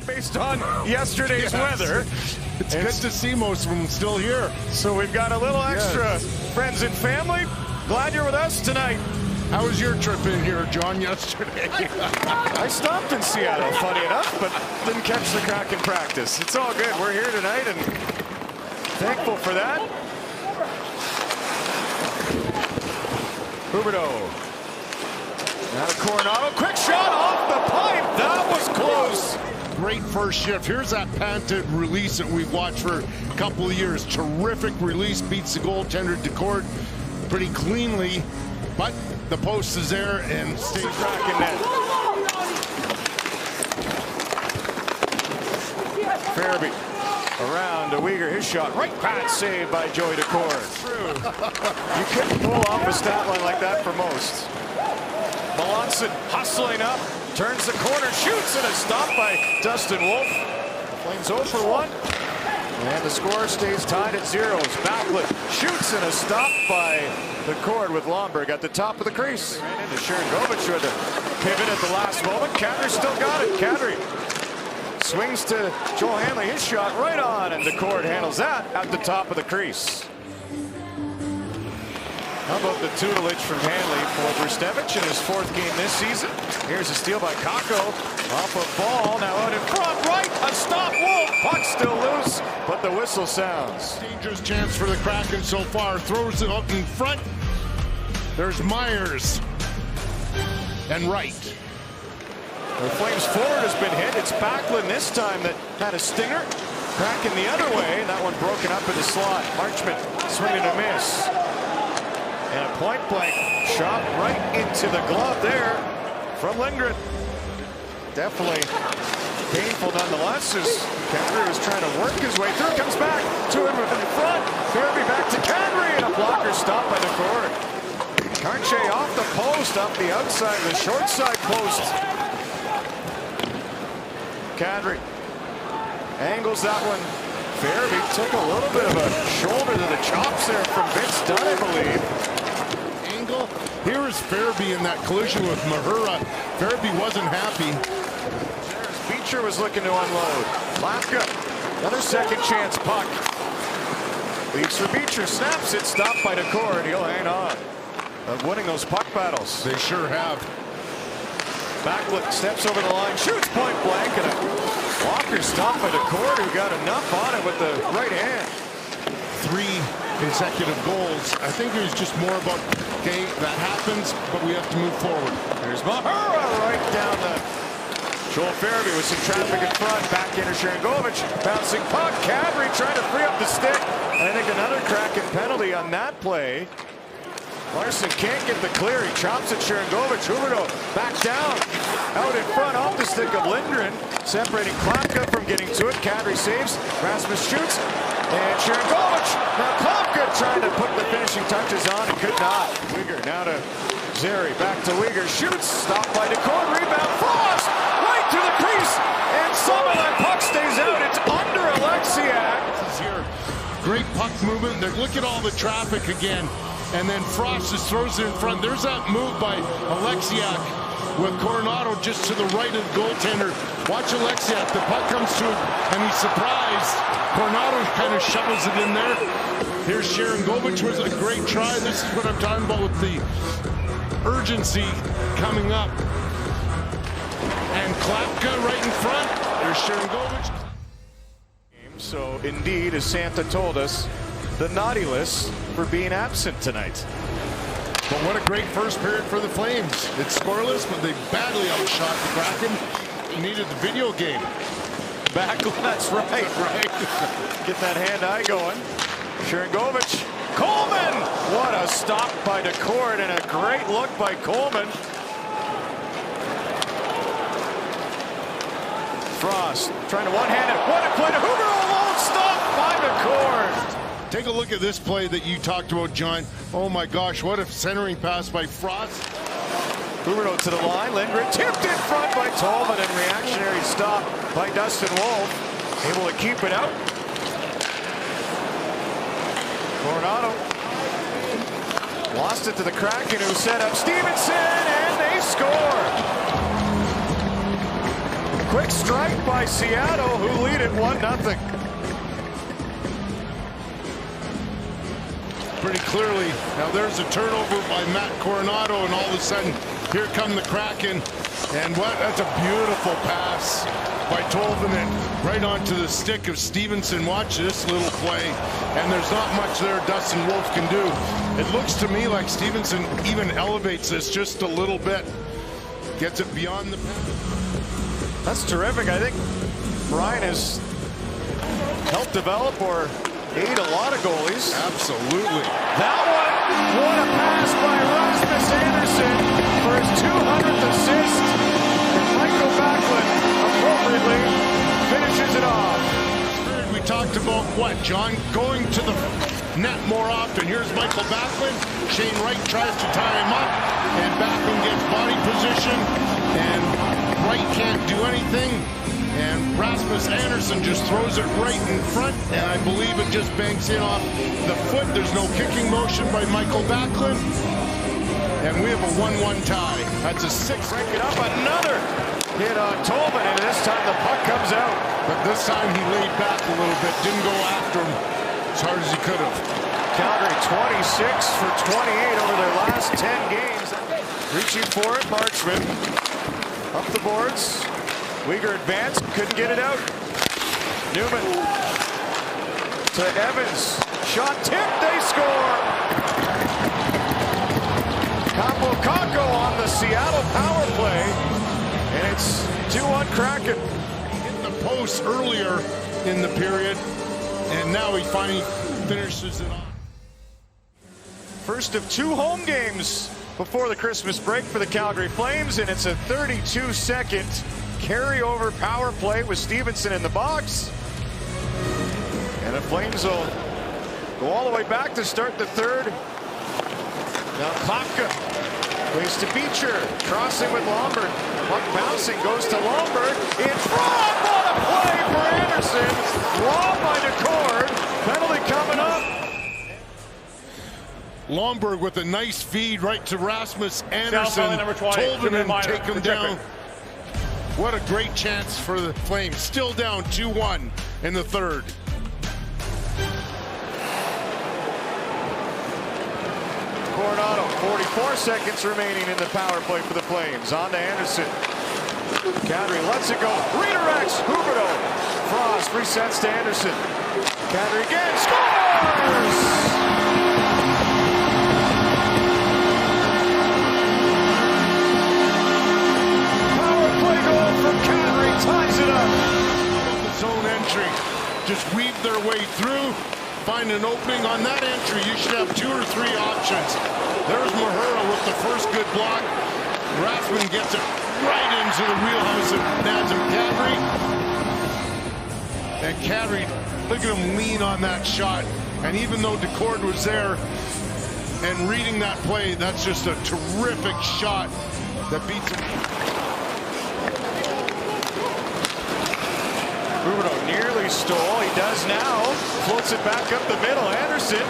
based on yesterday's weather. It's good to see most of them still here. So we've got a little extra friends and family. Glad you're with us tonight. How was your trip in here, John, yesterday? I stopped in Seattle, funny enough, but didn't catch the Kraken practice. It's all good. We're here tonight and thankful for that. Huberdeau. Now to Coronado. Quick shot off the pipe. That was close. Great first shift. Here's that panted release that we've watched for a couple of years. Terrific release. Beats the goaltender Decord pretty cleanly. But the post is there and stays Kraken net. Farabee around to Uyghur. His shot. Right pass saved by Joey Decord. You couldn't pull off a stat line like that for most. Melanson hustling up. Turns the corner. Shoots and a stop by Dustin Wolf. Flames 0 for 1. And the score stays tied at 0. Backlund shoots and a stop by the cord with Lomberg at the top of the crease. Ran into Sharangovich with a pivot at the last moment. Kadri still got it. Kadri swings to Joel Hanley. His shot right on, and the cord handles that at the top of the crease. How about the tutelage from Hanley for Brustevich in his 4th game this season? Here's a steal by Kakko. Off a ball, now out in front, right, a stop, Wolf. Puck still loose, but the whistle sounds. Dangerous chance for the Kraken so far. Throws it up in front. There's Myers. And Wright. The Flames forward has been hit. It's Backlund this time that had a stinger. Kraken the other way, and that one broken up in the slot. Marchment swinging a miss. And a point-blank shot right into the glove there from Lindgren. Definitely painful nonetheless as Calgary was trying to work his way through. Comes back to him in front. Farabee back to Calgary, and a blocker stop by the cord. Karche off the post, off the outside, the short side post. Kadri angles that one. Farabee took a little bit of a shoulder to the chops there from Vince Dunn, I believe. Angle. Here is Farabee in that collision with Mahura. Farabee wasn't happy. Beecher was looking to unload. Lapka, another second chance puck. Leaves for Beecher, snaps it, stopped by Decord. He'll hang on. Winning those puck battles. They sure have. Backlund steps over the line, shoots point blank, and a Walker stopped by Decord, who got enough on it with the right hand. 3 consecutive goals. I think it was just more about, okay, that happens, but we have to move forward. There's Mahura right down the Joel Farabee with some traffic in front. Back into Sharangovich. Bouncing puck. Kadri trying to free up the stick. I think another Kraken penalty on that play. Larson can't get the clear. He chops at Sharangovich. Huberdeau back down. Out in front off the stick of Lindgren. Separating Klapka from getting to it. Kadri saves. Rasmus shoots. And Sharangovich. Now Klapka trying to put the finishing touches on and could not. Uyghur now to Zary. Back to Uyghur. Shoots. Stopped by Decord. Rebound. Frost. Right to the crease. And somehow that puck stays out. It's under Alexiak. Here. Great puck movement. Look at all the traffic again. And then Frost just throws it in front. There's that move by Alexiak with Coronado just to the right of the goaltender. Watch Alexiak. The puck comes to him, and he's surprised. Coronado kind of shovels it in there. Here's Sharangovich with a great try. This is what I'm talking about with the urgency coming up. And Klapka right in front. There's Sharangovich. So indeed, as Santa told us, the naughty list for being absent tonight. But what a great first period for the Flames. It's scoreless, but they badly outshot the Kraken. They needed the video game. Backlund, that's right. Get that hand-eye going. Sharangovich. Coleman! What a stop by Decord and a great look by Coleman. Frost trying to one-hand it. What a play to Huberdeau. Alone stop by Decord. Take a look at this play that you talked about, John. Oh my gosh, what a centering pass by Frost. Huberdeau to the line. Lindgren tipped in front by Tolman and reactionary stop by Dustin Wolf. Able to keep it out. Coronado lost it to the Kraken, who set up Stevenson, and they score. Quick strike by Seattle, who lead it 1-0. Pretty clearly. Now there's a turnover by Matt Coronado, and all of a sudden, here come the Kraken. And that's a beautiful pass by Tolvanen right onto the stick of Stevenson. Watch this little play, and there's not much there Dustin Wolf can do. It looks to me like Stevenson even elevates this just a little bit. Gets it beyond the... That's terrific. I think Brian has helped develop or aid a lot of goalies. Absolutely. That one, what a pass by Rasmus Andersson for his 200th assist. And Mikael Backlund appropriately finishes it off. We talked about what, John? Going to the net more often. Here's Mikael Backlund. Shane Wright tries to tie him up, and Backlund gets body position, and Wright can't do anything. And Rasmus Andersson just throws it right in front, and I believe it just banks in off the foot. There's no kicking motion by Mikael Backlund. And we have a 1-1 tie. That's a 6. Break it up, another hit on Tolman, and this time the puck comes out. But this time he laid back a little bit, didn't go after him as hard as he could have. Calgary 26 for 28 over their last 10 games. Reaching for it, Marchman. Up the boards. Weegar advanced, couldn't get it out. Newman to Evans. Shot tipped, they score! Capo Caco on the Seattle power play. And it's 2-1 Kraken. Hit the post earlier in the period, and now he finally finishes it off. First of 2 home games before the Christmas break for the Calgary Flames, and it's a 32-second carryover power play with Stevenson in the box. And the Flames will go all the way back to start the third. Now Klapka plays to Beecher, crossing with Lombard. Puck bouncing, goes to Lombard. In front, what a play for Anderson. Robbed by Decord. Penalty coming up. Lombard with a nice feed right to Rasmus Anderson. Number 20. Tolvanen take him down. What a great chance for the Flames. Still down 2-1 in the third. Coronado, 44 seconds remaining in the power play for the Flames. On to Anderson. Calgary lets it go. Redirects. Huberdeau. Frost resets to Anderson. Calgary again. Scores! Ties it up. The zone entry. Just weave their way through, find an opening on that entry. You should have 2 or 3 options. There's Mahura with the first good block. Rasmus gets it right into the wheelhouse of Nazem Kadri. And Kadri, look at him lean on that shot. And even though Decord was there and reading that play, that's just a terrific shot that beats him. Huberdeau nearly stole. He does now. Floats it back up the middle. Anderson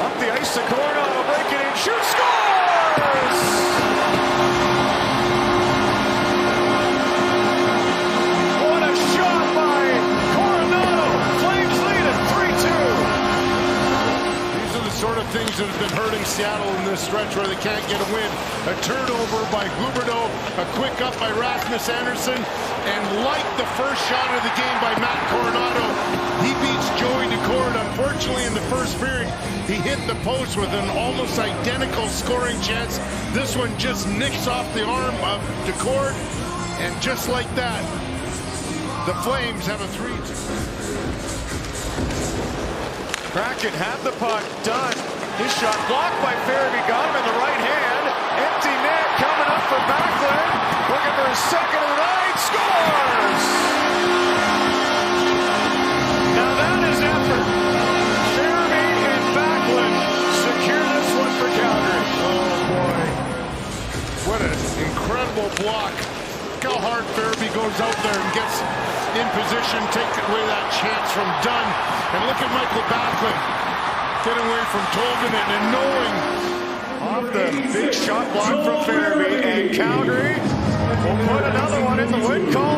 up the ice to Coronado. Break it in. Shoot. Scores! What a shot by Coronado. Flames lead at 3-2. These are the sort of things that have been hurting Seattle in this stretch where they can't get a win. A turnover by Huberdeau. A quick up by Rasmus Anderson. And like the first shot of the game by Matt Coronado, he beats Joey Decord. Unfortunately, in the first period, he hit the post with an almost identical scoring chance. This one just nicks off the arm of Decord. And just like that, the Flames have a 3-2. Kraken had the puck. Done. His shot blocked by Farabee. Got him in the right hand. Empty net coming up for Backlund. Looking for his second of the night. Scores! Now that is effort. Farabee and Backlund secure this one for Calgary. Oh boy. What an incredible block. Look how hard Farabee goes out there and gets in position, takes away that chance from Dunn. And look at Mikael Backlund getting away from Tolvanen and knowing off the big shot block from Farabee, and Calgary will put another one in the win column.